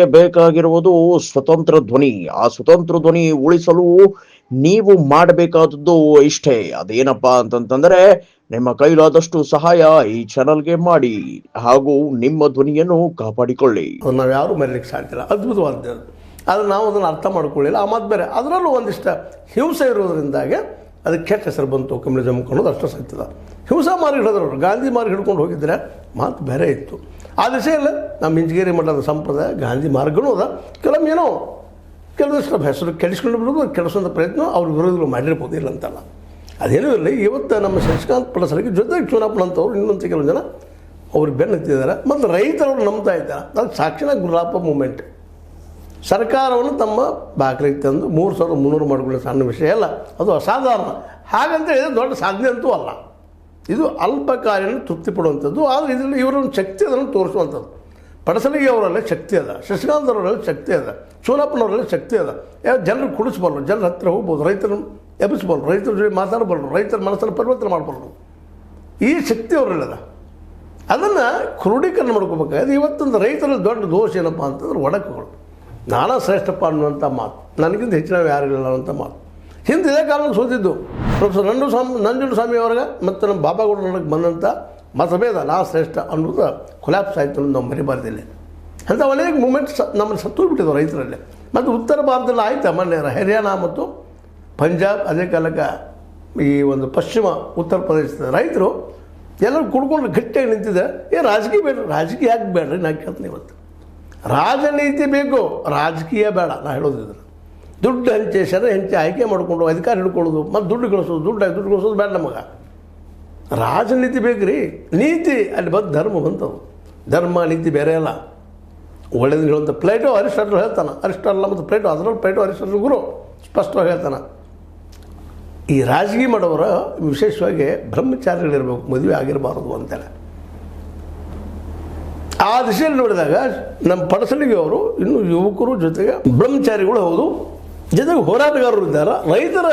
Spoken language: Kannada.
ಬೇಕಾಗಿರುವುದು ಸ್ವತಂತ್ರ ಧ್ವನಿ. ಆ ಸ್ವತಂತ್ರ ಧ್ವನಿ ಉಳಿಸಲು ನೀವು ಮಾಡಬೇಕಾದದ್ದು ಇಷ್ಟೇ. ಅದೇನಪ್ಪಾ ಅಂತಂತಂದ್ರೆ ನಿಮ್ಮ ಕೈಲಾದಷ್ಟು ಸಹಾಯ ಈ ಚಾನಲ್ಗೆ ಮಾಡಿ ಹಾಗೂ ನಿಮ್ಮ ಧ್ವನಿಯನ್ನು ಕಾಪಾಡಿಕೊಳ್ಳಿ. ನಾವು ಯಾರು ಮರೀಲಿಕ್ಕೆ ಸಾಧ್ಯ ಅದ್ಭುತವಾದ ಆದರೆ ನಾವು ಅದನ್ನು ಅರ್ಥ ಮಾಡ್ಕೊಳ್ಳಿಲ್ಲ. ಆ ಮಾತು ಬೇರೆ. ಅದರಲ್ಲೂ ಒಂದಿಷ್ಟು ಹಿಂಸೆ ಇರೋದ್ರಿಂದಾಗೆ ಅದಕ್ಕೆ ಕೆಟ್ಟ ಹೆಸರು ಬಂತು. ಕಮ್ಯುನಿಸಮ್ ಅನ್ನೋದು ಅಷ್ಟು ಸತ್ಯದ. ಹಿಂಸಾ ಮಾರ್ಗ ಹಿಡಿದ್ರು, ಗಾಂಧಿ ಮಾರ್ಗ ಹಿಡ್ಕೊಂಡು ಹೋಗಿದ್ರೆ ಮಾತು ಬೇರೆ ಇತ್ತು. ಆ ದಿಸೆಯಲ್ಲಿ ನಮ್ಮ ಇಂಜಿಗೇರಿ ಮಠದ ಸಂಪ್ರದಾಯ ಗಾಂಧಿ ಮಾರ್ಗನೂ ಅದ. ಕೆಲವೊಮ್ಮೆ ಏನೋ ಕೆಲವಷ್ಟು ಹೆಸರು ಕೆಡಿಸ್ಕೊಂಡು ಬಿಡೋದು, ಕೆಡಿಸೋಂಥ ಪ್ರಯತ್ನ ಅವ್ರ ವಿರೋಧಿಗಳು ಮಾಡಿರ್ಬೋದು, ಇಲ್ಲ ಅಂತಲ್ಲ. ಅದೇನೂ ಇರಲಿ. ಇವತ್ತು ನಮ್ಮ ಶಶಿಕಾಂತ್ ಪಡಸಲಿಗೆ ಜೊತೆಗೆ ಚುನಾಪಣಂತವ್ರು ಇನ್ನೊಂದು ಕೆಲವು ಜನ ಅವ್ರಿಗೆ ಬೆನ್ನು ಹತ್ತಿದ್ದಾರೆ. ಮತ್ತು ರೈತರವರು ನಂಬ್ತಾ ಇದ್ದಾರೆ. ಅದಕ್ಕೆ ಸಾಕ್ಷಿನ ಗುರುರಾಪ ಮೂಮೆಂಟ್ ಸರ್ಕಾರವನ್ನು ತಮ್ಮ ಬಾಗಿಲಿಗೆ ತಂದು 3,300 ಮಾಡಿಕೊಳ್ಳೋ ಸಣ್ಣ ವಿಷಯ ಅಲ್ಲ, ಅದು ಅಸಾಧಾರಣ. ಹಾಗಂತ ಹೇಳಿದ್ರೆ ದೊಡ್ಡ ಸಾಧನೆ ಅಂತೂ ಅಲ್ಲ. ಇದು ಅಲ್ಪಕಾಲಿನ ತೃಪ್ತಿ ಪಡುವಂಥದ್ದು. ಆದರೆ ಇದರಲ್ಲಿ ಇವರೊಂದು ಶಕ್ತಿ ಅದನ್ನು ತೋರಿಸುವಂಥದ್ದು. ಪಡಸಲಿಗೆ ಅವರಲ್ಲಿ ಶಕ್ತಿ ಅದ, ಶಶಿಕಾಂತ್ ಅವರಲ್ಲಿ ಶಕ್ತಿ ಅದ, ಚೋನಪ್ಪನವರಲ್ಲಿ ಶಕ್ತಿ ಅದ. ಜನರು ಕುಡಿಸ್ಬಲ್ರು, ಜನರ ಹತ್ತಿರ ಹೋಗ್ಬೋದು, ರೈತರನ್ನು ಎಬ್ಬಿಸ್ಬಲ್ರು, ರೈತರ ಜೊತೆ ಮಾತಾಡಬಲ್ರು, ರೈತರ ಮನಸ್ಸನ್ನು ಪರಿವರ್ತನೆ ಮಾಡಬಲ್ರು. ಈ ಶಕ್ತಿ ಅವರಲ್ಲದ. ಅದನ್ನು ಕ್ರೋಢೀಕರಣ ಮಾಡ್ಕೋಬೇಕಾದ್ರೆ ಇವತ್ತೊಂದು ರೈತರಲ್ಲಿ ದೊಡ್ಡ ದೋಷ ಏನಪ್ಪ ಅಂತಂದ್ರೆ ಒಡಕುಗಳು. ನಾನಾ ಶ್ರೇಷ್ಠಪ್ಪ ಅನ್ನುವಂಥ ಮಾತು, ನನಗಿಂತ ಹೆಚ್ಚಿನ ಯಾರಿಲ್ಲ ಅನ್ನುವಂಥ ಮಾತು. ಹಿಂದೆ ಇದೇ ಕಾಲಕ್ಕೆ ಸೋತಿದ್ದು ಪ್ರೊಫೆಸರ್ ನಂಜುಂಡಸ್ವಾಮಿ ಅವರಿಗೆ ಮತ್ತು ನಮ್ಮ ಬಾಬಾಗೌಡರಿಗೆ ಬಂದಂಥ ಮತಭೇದ ನಾ ಶ್ರೇಷ್ಠ ಅನ್ನೋದು ಕೊಲ್ಯಾಪ್ಸ್ ಆಯಿತು ಅನ್ನೋದು ನಾವು ಮರಿಬಾರ್ದಿಲ್ಲ. ಅಂಥ ಅನೇಕ ಮೂಮೆಂಟ್ಸ್ ನಮ್ಮನ್ನು ಸತ್ತೋಗ್ಬಿಟ್ಟಿದ್ವು ರೈತರಲ್ಲಿ. ಮತ್ತು ಉತ್ತರ ಭಾರತದಲ್ಲಿ ಆಯ್ತು ಮೊನ್ನೆ ಹರಿಯಾಣ ಮತ್ತು ಪಂಜಾಬ್, ಅದೇ ಕಾಲಕ್ಕೆ ಈ ಒಂದು ಪಶ್ಚಿಮ ಉತ್ತರ ಪ್ರದೇಶದ ರೈತರು ಎಲ್ಲರೂ ಕುಡ್ಕೊಂಡು ಗಟ್ಟಿಯಾಗಿ ನಿಂತಿದೆ. ರಾಜಕೀಯ ಬೇಡ, ರಾಜಕೀಯ ಯಾಕೆ ಬೇಡ್ರಿ ನಾ ಕೇಳ್ತೀನಿ. ಇವತ್ತು ರಾಜನೀತಿ ಬೇಕು, ರಾಜಕೀಯ ಬೇಡ. ನಾ ಹೇಳೋದಿದ್ರೆ ದುಡ್ಡು ಹಂಚೆ ಹೆಂಚೆ ಆಯ್ಕೆ ಮಾಡಿಕೊಂಡು ಅಧಿಕಾರ ಹಿಡ್ಕೊಳ್ಳೋದು ಮತ್ತು ದುಡ್ಡು ಗಳಿಸೋದು, ದುಡ್ಡು ಗಳಿಸೋದು ಬೇಡ ನಮಗೆ. ರಾಜನೀತಿ ಬೇಕು ರೀ. ನೀತಿ ಅಲ್ಲಿ ಬಂದು ಧರ್ಮ ಬಂತವು. ಧರ್ಮ ನೀತಿ ಬೇರೆ ಅಲ್ಲ. ಒಳ್ಳೆಯದು ಹೇಳುವಂಥ ಪ್ಲೇಟೋ ಅರಿಸ್ಟಾಟಲ್ ಹೇಳ್ತಾನೆ. ಅರಿಸ್ಟಾಟಲ್ ಮತ್ತು ಪ್ಲೇಟೋ, ಅದರಲ್ಲಿ ಪ್ಲೇಟೋ ಅರಿಸ್ಟಾಟಲ್ ಗುರು ಸ್ಪಷ್ಟವಾಗಿ ಹೇಳ್ತಾನೆ. ಈ ರಾಜಕೀಯ ಮಾಡೋರ ವಿಶೇಷವಾಗಿ ಬ್ರಹ್ಮಚಾರಿಗಳಿರಬೇಕು, ಮದುವೆ ಆಗಿರಬಾರದು ಅಂತೇಳಿ. ಆ ದಿಶೆಯಲ್ಲಿ ನೋಡಿದಾಗ ನಮ್ಮ ಪಡಸಲಿಗೆ ಅವರು ಇನ್ನೂ ಯುವಕರು ಜೊತೆಗೆ ಬ್ರಹ್ಮಚಾರಿಗಳು ಹೌದು, ಜೊತೆಗೆ ಹೋರಾಟಗಾರರು ಇದ್ದಾರೆ. ರೈತರ